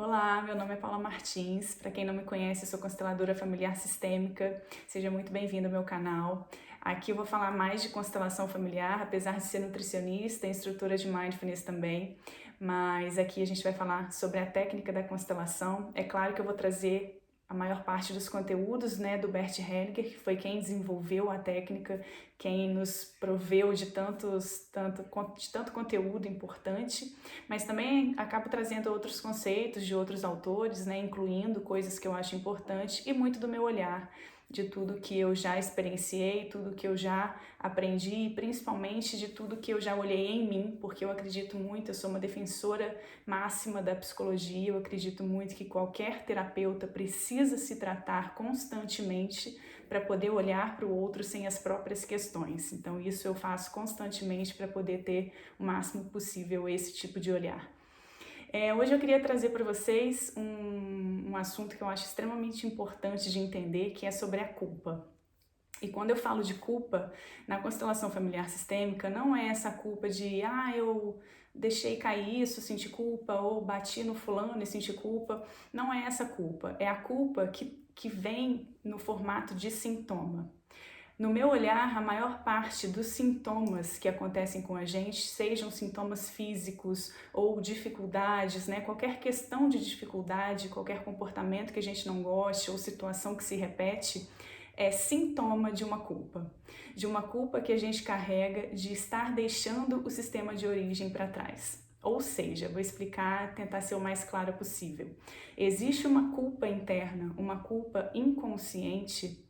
Olá, meu nome é Paula Martins. Para quem não me conhece, eu sou consteladora familiar sistêmica. Seja muito bem-vindo ao meu canal. Aqui eu vou falar mais de constelação familiar, apesar de ser nutricionista e instrutora de mindfulness também. Mas aqui a gente vai falar sobre a técnica da constelação. É claro que eu vou trazer a maior parte dos conteúdos, né, do Bert Hellinger, que foi quem desenvolveu a técnica, quem nos proveu de tanto conteúdo importante, mas também acabo trazendo outros conceitos de outros autores, né, incluindo coisas que eu acho importantes e muito do meu olhar, de tudo que eu já experienciei, tudo que eu já aprendi e principalmente de tudo que eu já olhei em mim, porque eu acredito muito, eu sou uma defensora máxima da psicologia, eu acredito muito que qualquer terapeuta precisa se tratar constantemente para poder olhar para o outro sem as próprias questões. Então isso eu faço constantemente para poder ter o máximo possível esse tipo de olhar. Hoje eu queria trazer para vocês um assunto que eu acho extremamente importante de entender, que é sobre a culpa. E quando eu falo de culpa, na constelação familiar sistêmica, não é essa culpa de, eu deixei cair isso, senti culpa, ou bati no fulano e senti culpa. Não é essa culpa, é a culpa que vem no formato de sintoma. No meu olhar, a maior parte dos sintomas que acontecem com a gente, sejam sintomas físicos ou dificuldades, né? Qualquer questão de dificuldade, qualquer comportamento que a gente não goste ou situação que se repete, é sintoma de uma culpa que a gente carrega de estar deixando o sistema de origem para trás. Ou seja, vou explicar, tentar ser o mais clara possível. Existe uma culpa interna, uma culpa inconsciente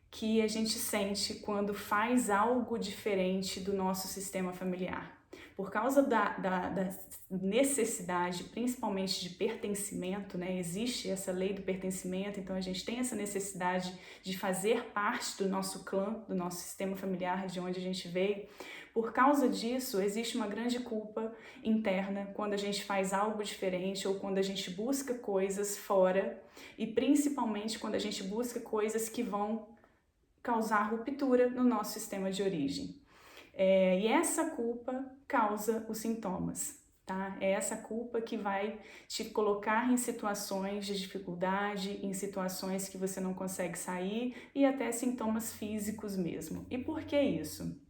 que a gente sente quando faz algo diferente do nosso sistema familiar. Por causa da necessidade, principalmente de pertencimento, né? Existe essa lei do pertencimento, então a gente tem essa necessidade de fazer parte do nosso clã, do nosso sistema familiar, de onde a gente veio. Por causa disso, existe uma grande culpa interna quando a gente faz algo diferente ou quando a gente busca coisas fora e principalmente quando a gente busca coisas que vão causar ruptura no nosso sistema de origem. E essa culpa causa os sintomas, tá? É essa culpa que vai te colocar em situações de dificuldade, em situações que você não consegue sair e até sintomas físicos mesmo. E por que isso?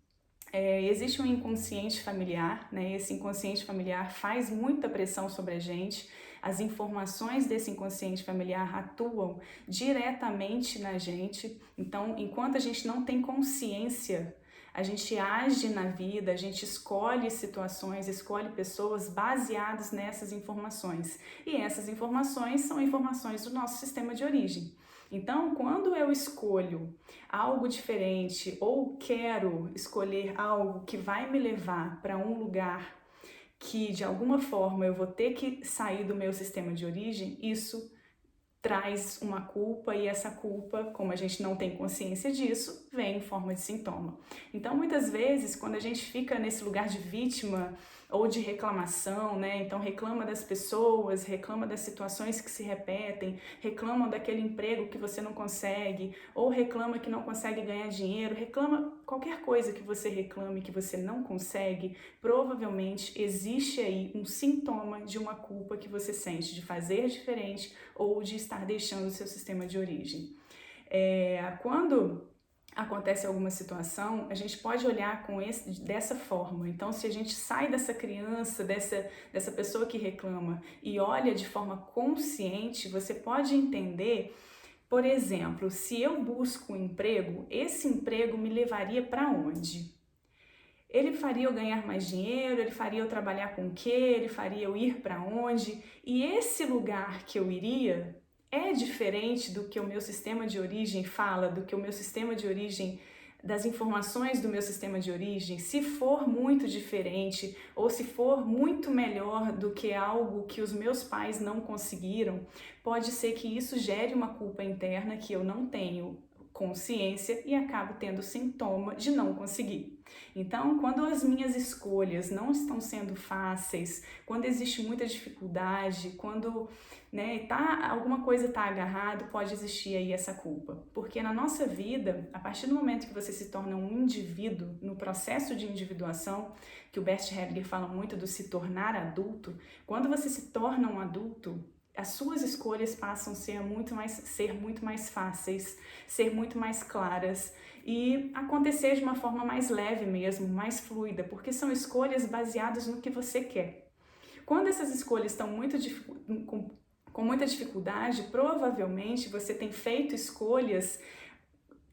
Existe um inconsciente familiar, né? Esse inconsciente familiar faz muita pressão sobre a gente. As informações desse inconsciente familiar atuam diretamente na gente. Então, enquanto a gente não tem consciência, a gente age na vida, a gente escolhe situações, escolhe pessoas baseadas nessas informações. E essas informações são informações do nosso sistema de origem. Então, quando eu escolho algo diferente ou quero escolher algo que vai me levar para um lugar que de alguma forma eu vou ter que sair do meu sistema de origem, isso traz uma culpa e essa culpa, como a gente não tem consciência disso, vem em forma de sintoma. Então, muitas vezes, quando a gente fica nesse lugar de vítima ou de reclamação, né? Então reclama das pessoas, reclama das situações que se repetem, reclama daquele emprego que você não consegue, ou reclama que não consegue ganhar dinheiro, reclama qualquer coisa que você reclame que você não consegue, provavelmente existe aí um sintoma de uma culpa que você sente de fazer diferente ou de estar deixando o seu sistema de origem. Quando acontece alguma situação, a gente pode olhar dessa forma. Então, se a gente sai dessa criança, dessa pessoa que reclama e olha de forma consciente, você pode entender, por exemplo, se eu busco um emprego, esse emprego me levaria para onde? Ele faria eu ganhar mais dinheiro? Ele faria eu trabalhar com o quê? Ele faria eu ir para onde? E esse lugar que eu iria é diferente do que o meu sistema de origem fala, do que o meu sistema de origem, das informações do meu sistema de origem. Se for muito diferente ou se for muito melhor do que algo que os meus pais não conseguiram, pode ser que isso gere uma culpa interna que eu não tenho consciência e acabo tendo sintoma de não conseguir. Então, quando as minhas escolhas não estão sendo fáceis, quando existe muita dificuldade, quando alguma coisa está agarrado, pode existir aí essa culpa. Porque na nossa vida, a partir do momento que você se torna um indivíduo, no processo de individuação, que o Bert Hellinger fala muito do se tornar adulto, quando você se torna um adulto, as suas escolhas passam a ser muito mais fáceis, ser muito mais claras e acontecer de uma forma mais leve mesmo, mais fluida, porque são escolhas baseadas no que você quer. Quando essas escolhas estão com muita dificuldade, provavelmente você tem feito escolhas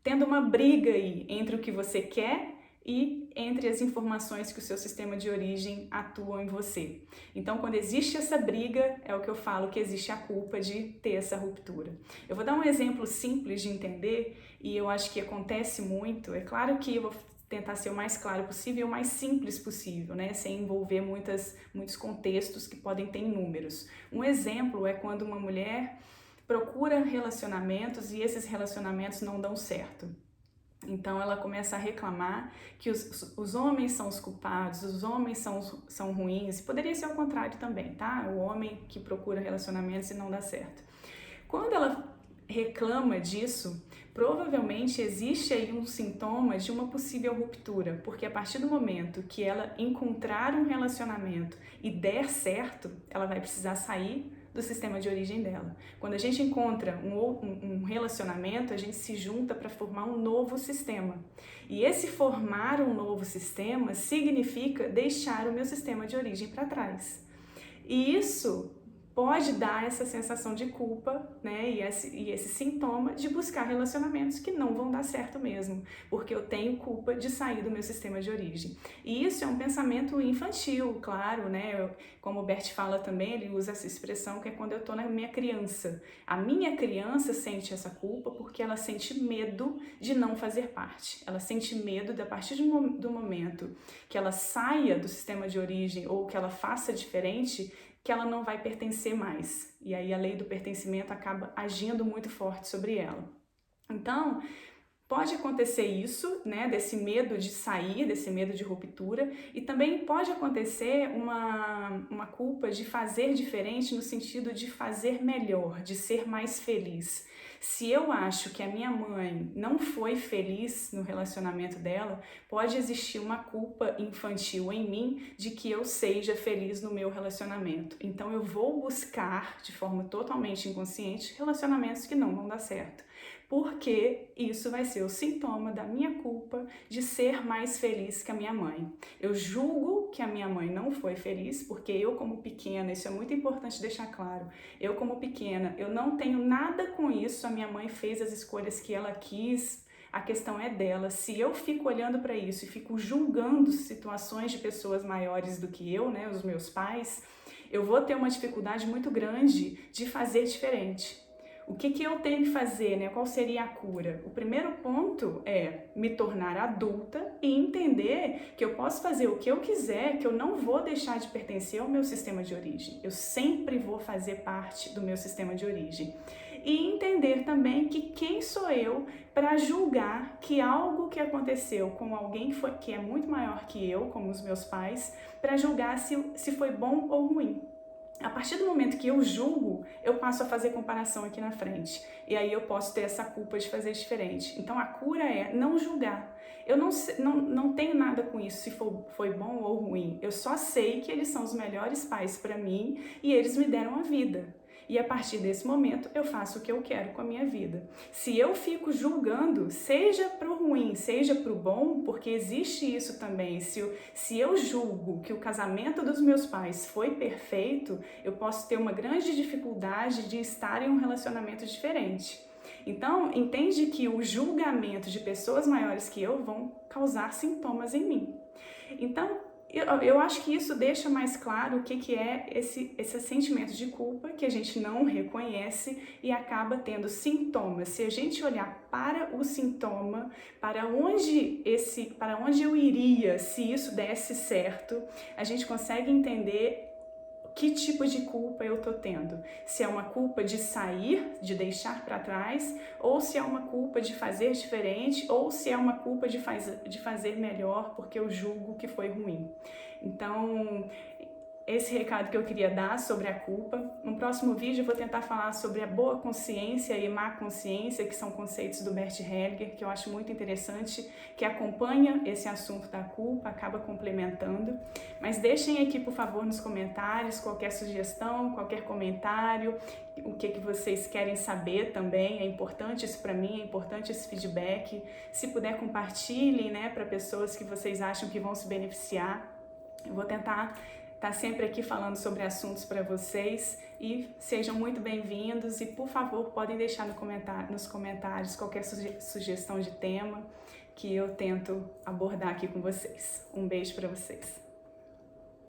tendo uma briga aí entre o que você quer e entre as informações que o seu sistema de origem atuam em você. Então, quando existe essa briga, é o que eu falo que existe a culpa de ter essa ruptura. Eu vou dar um exemplo simples de entender e eu acho que acontece muito. É claro que eu vou tentar ser o mais claro possível e o mais simples possível, né? Sem envolver muitos contextos que podem ter inúmeros. Um exemplo é quando uma mulher procura relacionamentos e esses relacionamentos não dão certo. Então ela começa a reclamar que os homens são os culpados, os homens são ruins. Poderia ser o contrário também, tá? O homem que procura relacionamentos e não dá certo. Quando ela reclama disso, provavelmente existe aí um sintoma de uma possível ruptura, porque a partir do momento que ela encontrar um relacionamento e der certo, ela vai precisar sair do sistema de origem dela. Quando a gente encontra um relacionamento, a gente se junta para formar um novo sistema. E esse formar um novo sistema significa deixar o meu sistema de origem para trás. E isso pode dar essa sensação de culpa, né, e esse sintoma de buscar relacionamentos que não vão dar certo mesmo, porque eu tenho culpa de sair do meu sistema de origem. E isso é um pensamento infantil, claro, né, como o Bert fala também, ele usa essa expressão que é quando eu estou na minha criança. A minha criança sente essa culpa porque ela sente medo de não fazer parte. Ela sente medo de, a partir do momento que ela saia do sistema de origem ou que ela faça diferente, que ela não vai pertencer mais. E aí a lei do pertencimento acaba agindo muito forte sobre ela. Então, pode acontecer isso, né, desse medo de sair, desse medo de ruptura, e também pode acontecer uma culpa de fazer diferente no sentido de fazer melhor, de ser mais feliz. Se eu acho que a minha mãe não foi feliz no relacionamento dela, pode existir uma culpa infantil em mim de que eu seja feliz no meu relacionamento. Então eu vou buscar, de forma totalmente inconsciente, relacionamentos que não vão dar certo. Porque isso vai ser o sintoma da minha culpa de ser mais feliz que a minha mãe. Eu julgo que a minha mãe não foi feliz, porque eu como pequena, isso é muito importante deixar claro, eu como pequena, eu não tenho nada com isso, a minha mãe fez as escolhas que ela quis, a questão é dela. Se eu fico olhando para isso e fico julgando situações de pessoas maiores do que eu, né, os meus pais, eu vou ter uma dificuldade muito grande de fazer diferente. O que eu tenho que fazer, né? Qual seria a cura? O primeiro ponto é me tornar adulta e entender que eu posso fazer o que eu quiser, que eu não vou deixar de pertencer ao meu sistema de origem. Eu sempre vou fazer parte do meu sistema de origem. E entender também que quem sou eu para julgar que algo que aconteceu com alguém que é muito maior que eu, como os meus pais, para julgar se foi bom ou ruim. A partir do momento que eu julgo, eu passo a fazer comparação aqui na frente. E aí eu posso ter essa culpa de fazer diferente. Então a cura é não julgar. Eu não tenho nada com isso, se foi bom ou ruim. Eu só sei que eles são os melhores pais para mim e eles me deram a vida. E a partir desse momento eu faço o que eu quero com a minha vida. Se eu fico julgando, seja pro ruim, seja pro bom, porque existe isso também. Se eu julgo que o casamento dos meus pais foi perfeito, eu posso ter uma grande dificuldade de estar em um relacionamento diferente. Então, entende que o julgamento de pessoas maiores que eu vão causar sintomas em mim. Então, eu acho que isso deixa mais claro o que é esse sentimento de culpa que a gente não reconhece e acaba tendo sintomas. Se a gente olhar para o sintoma, para onde eu iria se isso desse certo, a gente consegue entender que tipo de culpa eu tô tendo. Se é uma culpa de sair, de deixar para trás, ou se é uma culpa de fazer diferente, ou se é uma culpa de fazer melhor porque eu julgo que foi ruim. Então, esse recado que eu queria dar sobre a culpa. No próximo vídeo eu vou tentar falar sobre a boa consciência e má consciência, que são conceitos do Bert Hellinger, que eu acho muito interessante, que acompanha esse assunto da culpa, acaba complementando. Mas deixem aqui, por favor, nos comentários qualquer sugestão, qualquer comentário, o que vocês querem saber também. É importante isso para mim, é importante esse feedback. Se puder, compartilhem, né, para pessoas que vocês acham que vão se beneficiar. Eu vou tentar estar sempre aqui falando sobre assuntos para vocês e sejam muito bem-vindos e, por favor, podem deixar nos comentários qualquer sugestão de tema que eu tento abordar aqui com vocês. Um beijo para vocês.